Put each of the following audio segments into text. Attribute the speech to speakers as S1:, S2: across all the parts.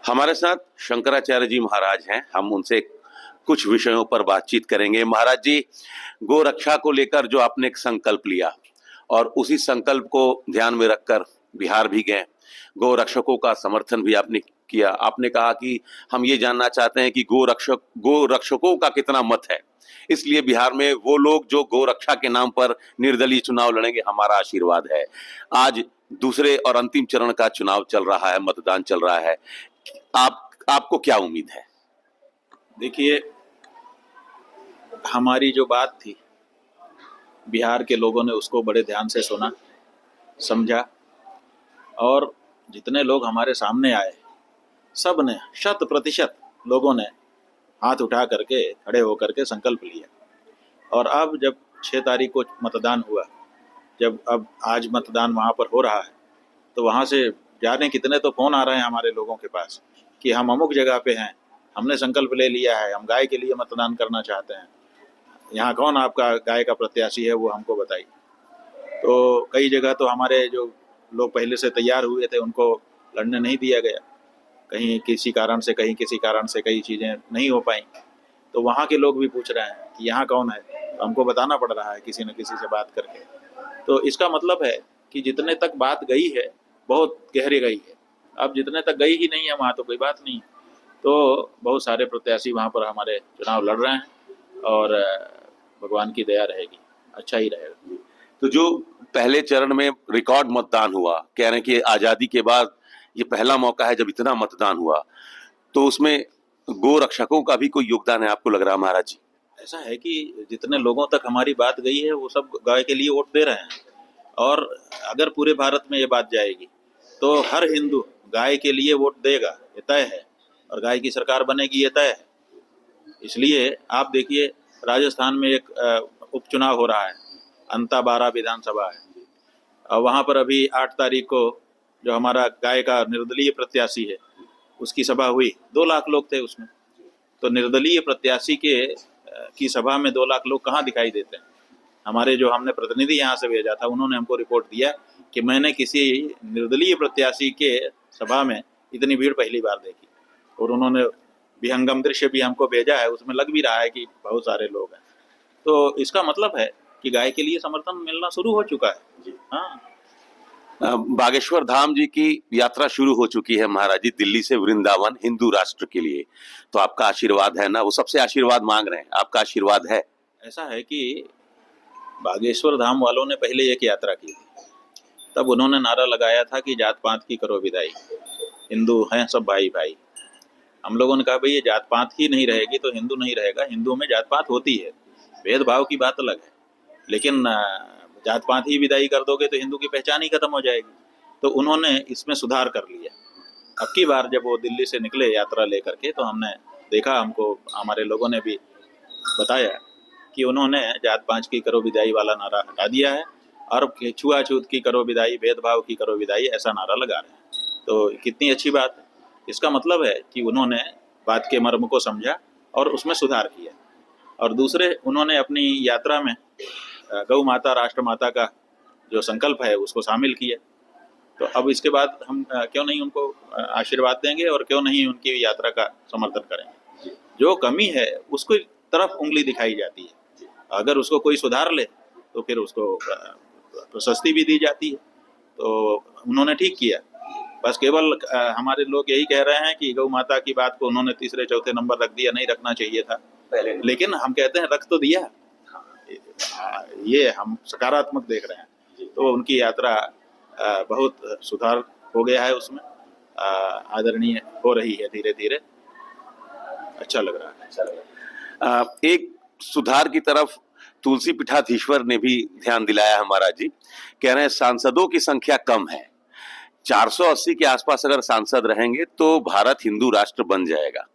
S1: हमारे साथ शंकराचार्य जी महाराज हैं। हम उनसे कुछ विषयों पर बातचीत करेंगे। महाराज जी, गो रक्षा को लेकर जो आपने एक संकल्प लिया और उसी संकल्प को ध्यान में रखकर बिहार भी गए, गो रक्षकों का समर्थन भी आपने किया। आपने कहा कि हम ये जानना चाहते हैं कि गो रक्षकों का कितना मत है, इसलिए बिहार में वो लोग जो गो रक्षा के नाम पर निर्दलीय चुनाव लड़ेंगे, हमारा आशीर्वाद है। आज दूसरे और अंतिम चरण का चुनाव चल रहा है, मतदान चल रहा है। आपको क्या उम्मीद है?
S2: देखिए, हमारी जो बात थी, बिहार के लोगों ने उसको बड़े ध्यान से सुना, समझा, और जितने लोग हमारे सामने आए, सब ने 100% लोगों ने हाथ उठा करके, खड़े होकर के संकल्प लिया। और अब जब 6 तारीख को मतदान हुआ, जब अब आज मतदान वहाँ पर हो रहा है, तो वहाँ से जाने कितने तो फ़ोन आ रहे हैं हमारे लोगों के पास कि हम अमुक जगह पे हैं, हमने संकल्प ले लिया है, हम गाय के लिए मतदान करना चाहते हैं, यहाँ कौन आपका गाय का प्रत्याशी है वो हमको बताइए। तो कई जगह तो हमारे जो लोग पहले से तैयार हुए थे उनको लड़ने नहीं दिया गया, कहीं किसी कारण से, कहीं किसी कारण से कई चीज़ें नहीं हो पाई। तो वहाँ के लोग भी पूछ रहे हैं कि यहाँ कौन है, तो हमको बताना पड़ रहा है किसी न किसी से बात करके। तो इसका मतलब है कि जितने तक बात गई है बहुत गहरी गई है। अब जितने तक गई ही नहीं है वहाँ तो कोई बात नहीं। तो बहुत सारे प्रत्याशी वहाँ पर हमारे चुनाव लड़ रहे हैं और भगवान की दया रहेगी, अच्छा ही रहेगा।
S1: तो जो पहले चरण में रिकॉर्ड मतदान हुआ, कह रहे हैं कि आजादी के बाद ये पहला मौका है जब इतना मतदान हुआ, तो उसमें गो रक्षकों का भी कोई योगदान है आपको लग रहा है महाराज जी?
S2: ऐसा है कि जितने लोगों तक हमारी बात गई है वो सब गाय के लिए वोट दे रहे हैं, और अगर पूरे भारत में ये बात जाएगी तो हर हिंदू गाय के लिए वोट देगा, ये तय है, और गाय की सरकार बनेगी, ये तय है। इसलिए आप देखिए, राजस्थान में एक उपचुनाव हो रहा है, अंताबारा विधानसभा है, और वहाँ पर अभी 8 तारीख को जो हमारा गाय का निर्दलीय प्रत्याशी है उसकी सभा हुई। 2 लाख लोग थे उसमें। तो निर्दलीय प्रत्याशी की सभा में 2 लाख लोग कहाँ दिखाई देते हैं? हमारे जो हमने प्रतिनिधि यहाँ से भेजा था, उन्होंने हमको रिपोर्ट दिया कि मैंने किसी निर्दलीय प्रत्याशी के सभा में इतनी भीड़ पहली बार देखी, और उन्होंने विहंगम दृश्य भी हमको भेजा है, उसमें लग भी रहा है कि बहुत सारे लोग हैं। तो इसका मतलब है कि गाय के लिए समर्थन मिलना शुरू हो चुका है। हाँ,
S1: बागेश्वर धाम जी की यात्रा शुरू हो चुकी है महाराज जी, दिल्ली से वृंदावन हिंदू राष्ट्र के लिए। तो आपका आशीर्वाद है ना, वो सबसे आशीर्वाद मांग रहे हैं, आपका आशीर्वाद है?
S2: ऐसा है कि बागेश्वर धाम वालों ने पहले एक यात्रा की थी, तब उन्होंने नारा लगाया था कि जात पात की करो विदाई, हिंदू हैं सब भाई भाई। हम लोगों ने कहा भाई ये जात पात ही नहीं रहेगी तो हिंदू नहीं रहेगा। हिंदू में जात पात होती है, भेदभाव की बात अलग है, लेकिन जात पात ही विदाई कर दोगे तो हिंदू की पहचान ही खत्म हो जाएगी। तो उन्होंने इसमें सुधार कर लिया। अब की बार जब वो दिल्ली से निकले यात्रा लेकर के, तो हमने देखा, हमको हमारे लोगों ने भी बताया कि उन्होंने जात पात की करो विदाई वाला नारा हटा दिया है, और छुआछूत की करो विदाई, भेदभाव की करो विदाई, ऐसा नारा लगा रहे हैं। तो कितनी अच्छी बात है। इसका मतलब है कि उन्होंने बात के मर्म को समझा और उसमें सुधार किया। और दूसरे, उन्होंने अपनी यात्रा में गौ माता, राष्ट्र माता का जो संकल्प है उसको शामिल किया। तो अब इसके बाद हम क्यों नहीं उनको आशीर्वाद देंगे, और क्यों नहीं उनकी यात्रा का समर्थन करेंगे। जो कमी है उसको तरफ उंगली दिखाई जाती है, अगर उसको कोई सुधार ले तो फिर उसको प्रशस्ति भी दी जाती है। तो उन्होंने ठीक किया। बस केवल हमारे लोग यही कह रहे हैं कि गौ माता की बात को उन्होंने तीसरे चौथे नंबर रख दिया, नहीं रखना चाहिए था पहले, लेकिन हम कहते हैं रख तो दिया। ये हम सकारात्मक देख रहे हैं। तो उनकी यात्रा बहुत सुधार हो गया है, उसमें आदरणीय हो रही है, धीरे धीरे अच्छा लग रहा है।
S1: एक सुधार की तरफ तुलसी पीठाधीश्वर ने भी ध्यान दिलाया हमारा जी। कह रहे हैं सांसदों की संख्या कम है, 480 के आसपास अगर सांसद रहेंगे तो भारत हिंदू राष्ट्र बन जाएगा।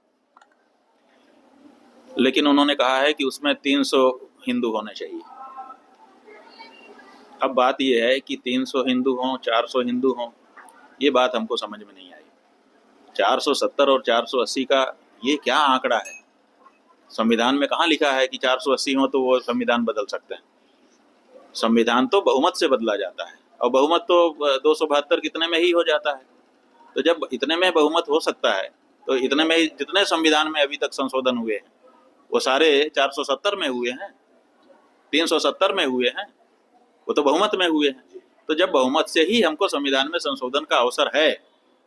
S2: लेकिन उन्होंने कहा है कि उसमें 300 हिंदू होने चाहिए। अब बात यह है कि 300 हिंदू हों, 400 हिंदू हों, ये बात हमको समझ में नहीं आई। 470 और 480 का ये क्या आंकड़ा है? संविधान में कहाँ लिखा है कि 480 हो तो वो संविधान बदल सकते हैं? संविधान तो बहुमत से बदला जाता है, और बहुमत तो 272 कितने में ही हो जाता है। तो जब इतने में बहुमत हो सकता है तो इतने में जितने संविधान में अभी तक संशोधन हुए हैं वो सारे 470 में हुए हैं, 370 में हुए हैं, वो तो बहुमत में हुए हैं। तो जब बहुमत से ही हमको संविधान में संशोधन का अवसर है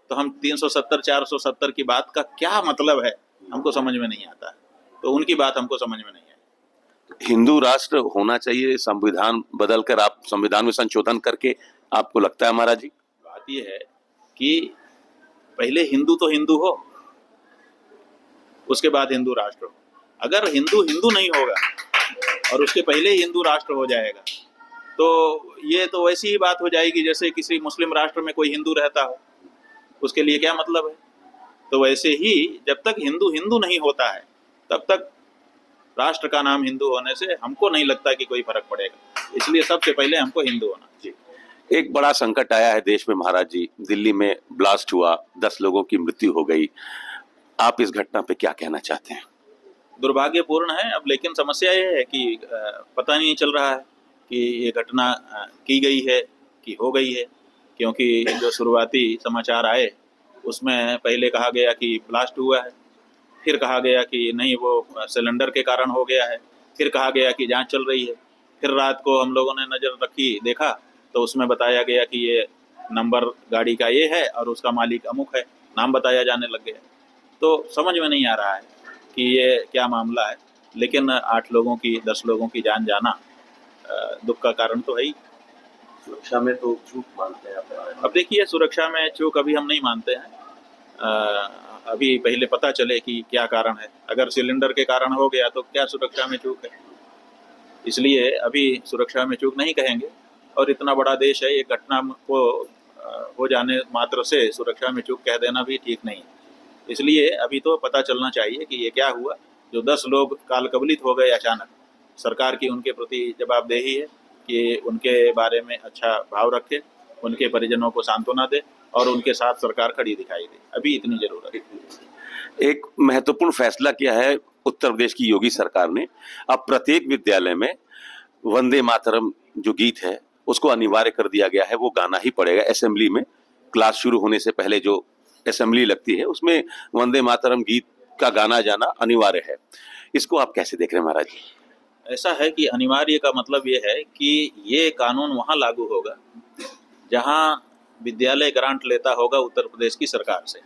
S2: तो हम 370 470 की बात का क्या मतलब है हमको समझ में नहीं आता है। तो उनकी बात हमको समझ में नहीं आई।
S1: हिंदू राष्ट्र होना चाहिए, संविधान बदलकर आप संविधान में संशोधन करके, आपको लगता है महाराज जी?
S2: बात यह है कि पहले हिंदू तो हिंदू हो, उसके बाद हिंदू राष्ट्र हो। अगर हिंदू हिंदू नहीं होगा और उसके पहले ही हिंदू राष्ट्र हो जाएगा तो ये तो वैसी ही बात हो जाएगी जैसे किसी मुस्लिम राष्ट्र में कोई हिंदू रहता हो, उसके लिए क्या मतलब है। तो वैसे ही जब तक हिंदू हिंदू नहीं होता है तब तक राष्ट्र का नाम हिंदू होने से हमको नहीं लगता कि कोई फर्क पड़ेगा। इसलिए सबसे पहले हमको हिंदू होना चाहिए।
S1: एक बड़ा संकट आया है देश में महाराज जी, दिल्ली में ब्लास्ट हुआ, 10 लोगों की मृत्यु हो गई। आप इस घटना पे क्या कहना चाहते हैं?
S2: दुर्भाग्यपूर्ण है। अब लेकिन समस्या ये है कि पता नहीं चल रहा है कि ये घटना की गई है कि हो गई है, क्योंकि जो शुरुआती समाचार आए उसमें पहले कहा गया कि ब्लास्ट हुआ है, फिर कहा गया कि नहीं वो सिलेंडर के कारण हो गया है, फिर कहा गया कि जांच चल रही है। फिर रात को हम लोगों ने नज़र रखी, देखा तो उसमें बताया गया कि ये नंबर गाड़ी का ये है और उसका मालिक अमुक है, नाम बताया जाने लग गया। तो समझ में नहीं आ रहा है कि ये क्या मामला है। लेकिन 8 लोगों की 10 लोगों की जान जाना दुख का कारण तो है ही।
S1: सुरक्षा में तो चूक मानते हैं आप?
S2: अब देखिए, सुरक्षा में चूक अभी हम नहीं मानते हैं। अभी पहले पता चले कि क्या कारण है। अगर सिलेंडर के कारण हो गया तो क्या सुरक्षा में चूक है, इसलिए अभी सुरक्षा में चूक नहीं कहेंगे। और इतना बड़ा देश है, एक घटना को हो जाने मात्र से सुरक्षा में चूक कह देना भी ठीक नहीं है। इसलिए अभी तो पता चलना चाहिए कि ये क्या हुआ। जो 10 लोग काल कबलित हो गए अचानक, सरकार की उनके प्रति जवाबदेही है कि उनके बारे में अच्छा भाव रखे, उनके परिजनों को सांत्वना दे और उनके साथ सरकार खड़ी दिखाई दे। अभी इतनी जरूरत है।
S1: एक महत्वपूर्ण फैसला किया है उत्तर प्रदेश की योगी सरकार ने। अब प्रत्येक विद्यालय में वंदे मातरम जो गीत है उसको अनिवार्य कर दिया गया है, वो गाना ही पड़ेगा। असेंबली में क्लास शुरू होने से पहले जो असेंबली लगती है उसमें वंदे मातरम गीत का गाना जाना अनिवार्य है। इसको आप कैसे देख रहे हैं महाराज जी?
S2: ऐसा है कि अनिवार्य का मतलब ये है कि ये कानून वहाँ लागू होगा जहाँ विद्यालय ग्रांट लेता होगा उत्तर प्रदेश की सरकार से।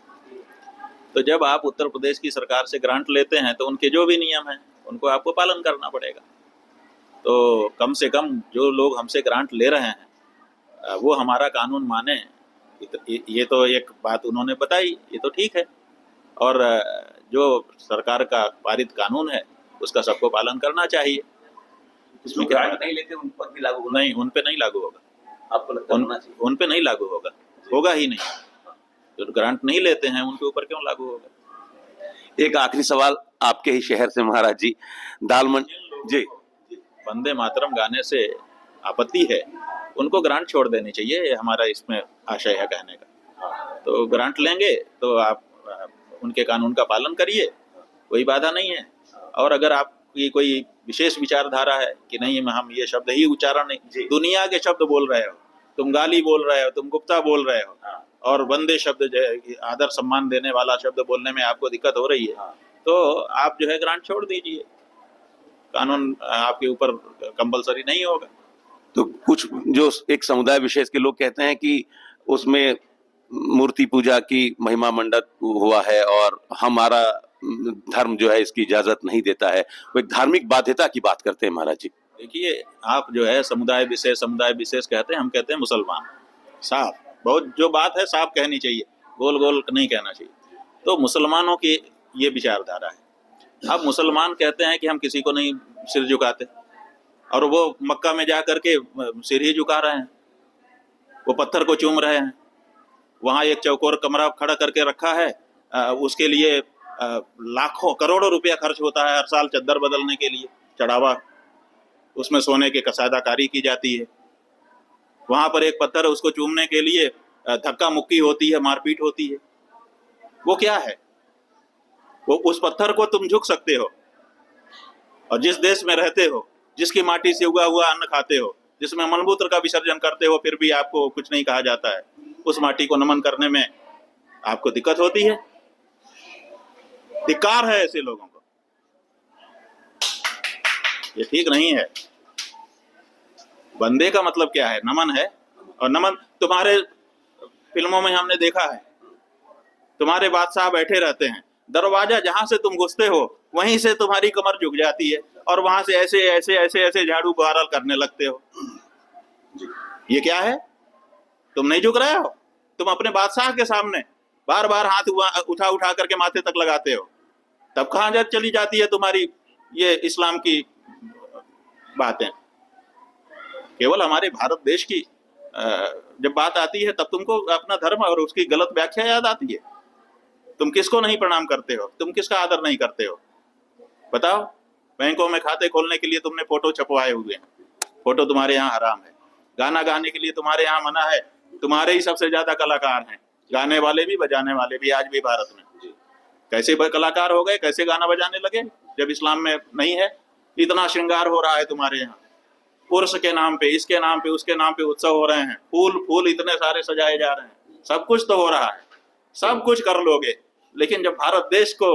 S2: तो जब आप उत्तर प्रदेश की सरकार से ग्रांट लेते हैं तो उनके जो भी नियम हैं उनको आपको पालन करना पड़ेगा। तो कम से कम जो लोग हमसे ग्रांट ले रहे हैं वो हमारा कानून माने। ये तो एक बात उन्होंने बताई, ये तो ठीक है। और जो सरकार का पारित कानून है उसका सबको पालन करना चाहिए।
S1: इसमें ग्रांट नहीं लेते उन पर भी लागू होगा?
S2: नहीं, उन पे नहीं लागू होगा।
S1: आपको लगता है
S2: उन पे नहीं लागू होगा, होगा ही नहीं। जो ग्रांट नहीं लेते हैं उनके ऊपर क्यों लागू होगा।
S1: एक आखिरी सवाल आपके ही शहर से महाराज जी, दालमंड जी,
S2: वंदे मातरम गाने से आपत्ति है, उनको ग्रांट छोड़ देनी चाहिए, ये हमारा इसमें आशय है कहने का। तो ग्रांट लेंगे तो आप उनके कानून का पालन करिए, कोई बाधा नहीं है। और अगर आपकी कोई विशेष विचारधारा है कि नहीं हम ये शब्द ही उच्चारण नहीं, दुनिया के शब्द बोल रहे हो, तुम गाली बोल रहे हो, तुम गुप्ता बोल रहे हो और वंदे शब्द आदर सम्मान देने वाला शब्द बोलने में आपको दिक्कत हो रही है, तो आप जो है ग्रांट छोड़ दीजिए, कानून आपके ऊपर कंपलसरी नहीं होगा।
S1: तो कुछ जो एक समुदाय विशेष के लोग कहते हैं कि उसमें मूर्ति पूजा की महिमा मंडत हुआ है और हमारा धर्म जो है इसकी इजाजत नहीं देता है, वो एक धार्मिक बाध्यता की बात करते हैं महाराज जी।
S2: देखिए, आप जो है समुदाय विशेष कहते हैं, हम कहते हैं मुसलमान। साफ बहुत जो बात है साफ कहनी चाहिए, गोल गोल नहीं कहना चाहिए। तो मुसलमानों की ये विचारधारा है। अब मुसलमान कहते हैं कि हम किसी को नहीं सिर झुकाते, और वो मक्का में जा करके सिर ही झुका रहे हैं, वो पत्थर को चूम रहे हैं। वहाँ एक चौकोर कमरा खड़ा करके रखा है, उसके लिए लाखों करोड़ों रुपया खर्च होता है हर साल चद्दर बदलने के लिए, चढ़ावा, उसमें सोने की कसादाकारी की जाती है। वहाँ पर एक पत्थर है, उसको चूमने के लिए धक्का मुक्की होती है, मारपीट होती है। वो क्या है? वो उस पत्थर को तुम झुक सकते हो, और जिस देश में रहते हो, जिसकी माटी से उगा हुआ अन्न खाते हो, जिसमें मलमूत्र का विसर्जन करते हो, फिर भी आपको कुछ नहीं कहा जाता है। उस माटी को नमन करने में आपको दिक्कत होती है। धिक्कार है ऐसे लोगों को, ये ठीक नहीं है। वंदे का मतलब क्या है? नमन है। और नमन तुम्हारे फिल्मों में हमने देखा है, तुम्हारे बादशाह बैठे रहते हैं, दरवाजा जहां से तुम घुसते हो वहीं से तुम्हारी कमर झुक जाती है और वहां से ऐसे ऐसे ऐसे ऐसे झाड़ू बहारल करने लगते हो। ये क्या है? तुम नहीं झुक रहे हो, तुम अपने बादशाह के सामने बार बार हाथ उठा उठा करके माथे तक लगाते हो, तब कहां चली जाती है तुम्हारी ये इस्लाम की बातें? केवल हमारे भारत देश की जब बात आती है तब तुमको अपना धर्म और उसकी गलत व्याख्या याद आती है। तुम किसको नहीं प्रणाम करते हो? तुम किसका आदर नहीं करते हो? बताओ। बैंकों में खाते खोलने के लिए तुमने फोटो छपवाए हुए हैं, फोटो तुम्हारे यहाँ हराम है। गाना गाने के लिए तुम्हारे यहाँ मना है, तुम्हारे ही सबसे ज्यादा कलाकार हैं, गाने वाले भी बजाने वाले भी आज भी भारत में। कैसे कलाकार हो गए, कैसे गाना बजाने लगे जब इस्लाम में नहीं है? इतना श्रृंगार हो रहा है तुम्हारे यहाँ, उर्स के नाम पे, इसके नाम पे, उसके नाम पे उत्सव हो रहे हैं, फूल फूल इतने सारे सजाए जा रहे हैं, सब कुछ तो हो रहा है, सब कुछ कर लोगे, लेकिन जब भारत देश को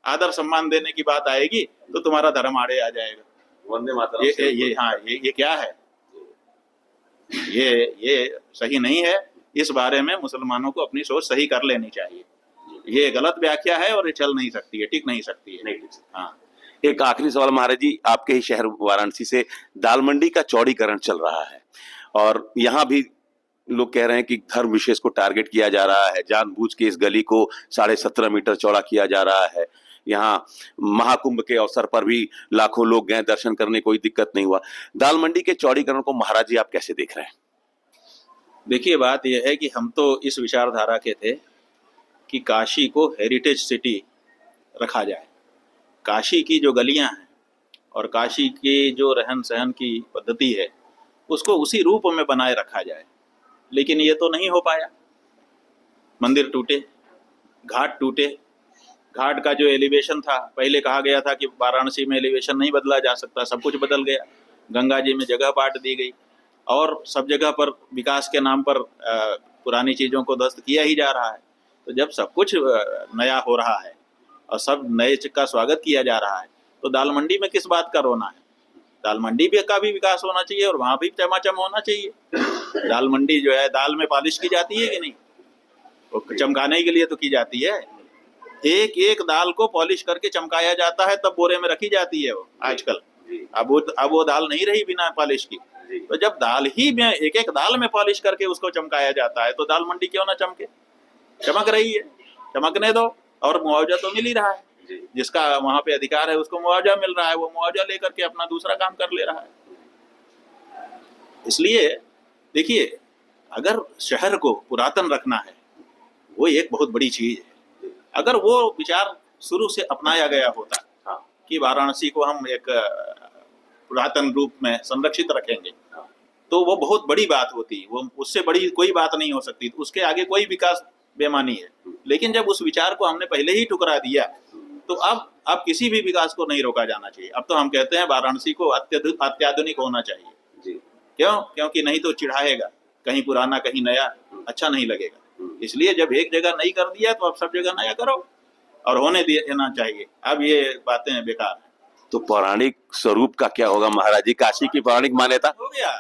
S2: आदर सम्मान देने की बात आएगी तो तुम्हारा धर्म आड़े आ जाएगा।
S1: वंदे मातरम
S2: ये हाँ, ये क्या है? ये सही नहीं है। इस बारे में मुसलमानों को अपनी सोच सही कर लेनी चाहिए। ये गलत व्याख्या है और ये चल नहीं सकती है, टिक नहीं सकती है।
S1: नहीं।
S2: हाँ,
S1: एक आखिरी सवाल महाराज जी, आपके ही शहर वाराणसी से दाल मंडी का चौड़ीकरण चल रहा है और यहाँ भी लोग कह रहे हैं कि धर्म विशेष को टारगेट किया जा रहा है, जानबूझ के इस गली को 17.5 मीटर चौड़ा किया जा रहा है। यहाँ महाकुंभ के अवसर पर भी लाखों लोग गए दर्शन करने, कोई दिक्कत नहीं हुआ। दाल मंडी के चौड़ीकरण को महाराज जी आप कैसे देख रहे हैं?
S2: देखिए, बात यह है कि हम तो इस विचारधारा के थे कि काशी को हेरिटेज सिटी रखा जाए। काशी की जो गलियां हैं और काशी की जो रहन सहन की पद्धति है उसको उसी रूप में बनाए रखा जाए, लेकिन ये तो नहीं हो पाया। मंदिर टूटे, घाट टूटे, घाट का जो एलिवेशन था, पहले कहा गया था कि वाराणसी में एलिवेशन नहीं बदला जा सकता, सब कुछ बदल गया। गंगा जी में जगह बांट दी गई और सब जगह पर विकास के नाम पर पुरानी चीज़ों को ध्वस्त किया ही जा रहा है। तो जब सब कुछ नया हो रहा है और सब नए का स्वागत किया जा रहा है तो दाल मंडी में किस बात का रोना है? दाल मंडी भी का भी विकास होना चाहिए और वहाँ भी चमाचम होना चाहिए। दाल मंडी जो है, दाल में पॉलिश की जाती है कि नहीं? वो चमकाने के लिए तो की जाती है। एक एक दाल को पॉलिश करके चमकाया जाता है, तब बोरे में रखी जाती है वो आजकल। अब वो दाल नहीं रही बिना पॉलिश की। तो जब दाल ही में एक एक दाल में पॉलिश करके उसको चमकाया जाता है तो दाल मंडी क्यों ना चमके? चमक रही है, चमकने दो। और मुआवजा तो मिल ही रहा है, जिसका वहां पे अधिकार है उसको मुआवजा मिल रहा है, वो मुआवजा लेकर के अपना दूसरा काम कर ले रहा है। इसलिए देखिए, अगर शहर को पुरातन रखना है वो एक बहुत बड़ी चीज है। अगर वो विचार शुरू से अपनाया गया होता कि वाराणसी को हम एक पुरातन रूप में संरक्षित रखेंगे तो वो बहुत बड़ी बात होती, वो उससे बड़ी कोई बात नहीं हो सकती, उसके आगे कोई विकास बेमानी है। लेकिन जब उस विचार को हमने पहले ही ठुकरा दिया तो अब किसी भी विकास को नहीं रोका जाना चाहिए। अब तो हम कहते हैं वाराणसी को अत्याधुनिक होना चाहिए। क्यों? क्योंकि नहीं तो चिढ़ाएगा, कहीं पुराना कहीं नया, अच्छा नहीं लगेगा। इसलिए जब एक जगह नहीं कर दिया तो अब सब जगह नया करो और होने देना चाहिए। अब ये बातें बेकार है।
S1: तो पौराणिक स्वरूप का क्या होगा महाराज जी? काशी की पौराणिक मान्यता
S2: हो गया।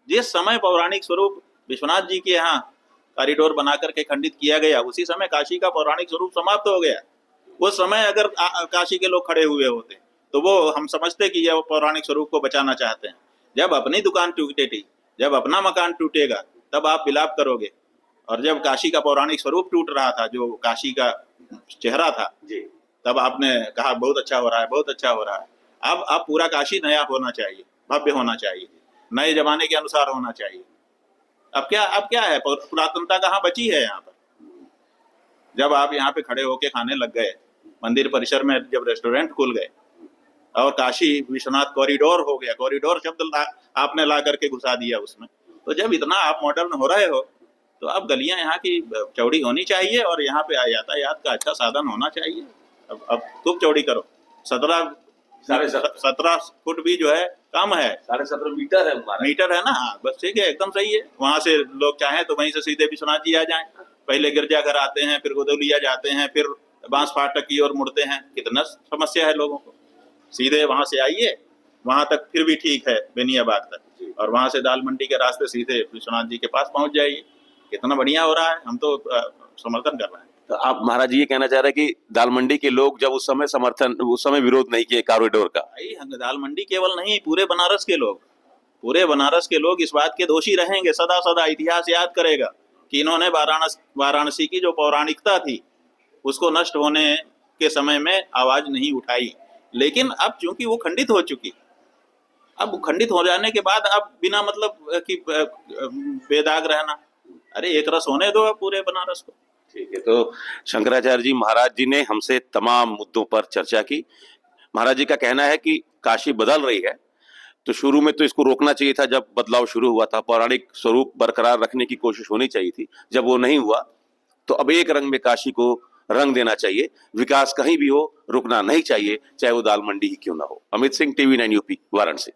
S2: जिस समय पौराणिक स्वरूप विश्वनाथ जी के यहाँ कॉरिडोर बना करके खंडित किया गया, उसी समय काशी का पौराणिक स्वरूप समाप्त हो गया। उस समय अगर काशी के लोग खड़े हुए होते तो वो हम समझते कि यह पौराणिक स्वरूप को बचाना चाहते हैं। जब अपनी दुकान टूटेगी, जब अपना मकान टूटेगा, तब आप विलाप करोगे। और जब काशी का पौराणिक स्वरूप टूट रहा था, जो काशी का चेहरा था, तब आपने कहा बहुत अच्छा हो रहा है, बहुत अच्छा हो रहा है। अब पूरा काशी नया होना चाहिए, भव्य होना चाहिए, नए जमाने के अनुसार होना चाहिए। अब क्या है? पुरातनता कहाँ बची है यहाँ पर? जब आप यहाँ पे खड़े होके खाने लग गए, मंदिर परिसर में जब रेस्टोरेंट खुल गए और काशी विश्वनाथ कॉरिडोर हो गया, कॉरिडोर शब्द आपने ला करके घुसा दिया उसमें, तो जब इतना आप मॉडर्न हो रहे हो तो अब गलियां यहाँ की चौड़ी होनी चाहिए और यहाँ पे यातायात का अच्छा साधन होना चाहिए। अब खूब चौड़ी करो। 17 फुट भी जो है कम है,
S1: 17.5 मीटर है
S2: ना? हाँ, बस ठीक है, एकदम सही है। वहां से लोग चाहें तो वहीं से सीधे विश्वनाथ जी आ जाएं। पहले गिरजाघर आते हैं, फिर गोदौलिया जाते हैं, फिर बांस फाटक की ओर मुड़ते हैं, कितना समस्या है लोगों को। सीधे वहां से आइए, वहां तक फिर भी ठीक है, बेनियाबाग तक, और वहां से दाल मंडी के रास्ते सीधे विश्वनाथ जी के पास पहुंच जाइए। कितना बढ़िया हो रहा है, हम तो समर्थन कर रहे हैं।
S1: तो आप महाराज जी ये कहना चाह रहे हैं कि दाल मंडी के लोग जब उस समय विरोध नहीं किए कॉरिडोर का?
S2: भाई दाल मंडी केवल नहीं, पूरे बनारस के लोग, पूरे बनारस के लोग इस बात के दोषी रहेंगे, सदा सदा इतिहास याद करेगा कि इन्होंने वाराणसी की जो पौराणिकता थी उसको नष्ट होने के समय में आवाज नहीं उठाई। लेकिन अब चूंकि वो खंडित हो चुकी, अब खंडित हो जाने के बाद अब बिना मतलब कि बेदाग रहना, अरे एक रस होने दो अब पूरे बनारस को।
S1: ठीक है, तो शंकराचार्य जी महाराज जी ने हमसे तमाम मुद्दों पर चर्चा की। महाराज जी का कहना है कि काशी बदल रही है, तो शुरू में तो इसको रोकना चाहिए था जब बदलाव शुरू हुआ था, पौराणिक स्वरूप बरकरार रखने की कोशिश होनी चाहिए थी। जब वो नहीं हुआ तो अब एक रंग में काशी को रंग देना चाहिए। विकास कहीं भी हो, रुकना नहीं चाहिए, चाहे वो दाल मंडी ही क्यों ना हो। Amit Singh, TV9 UP, Varanasi.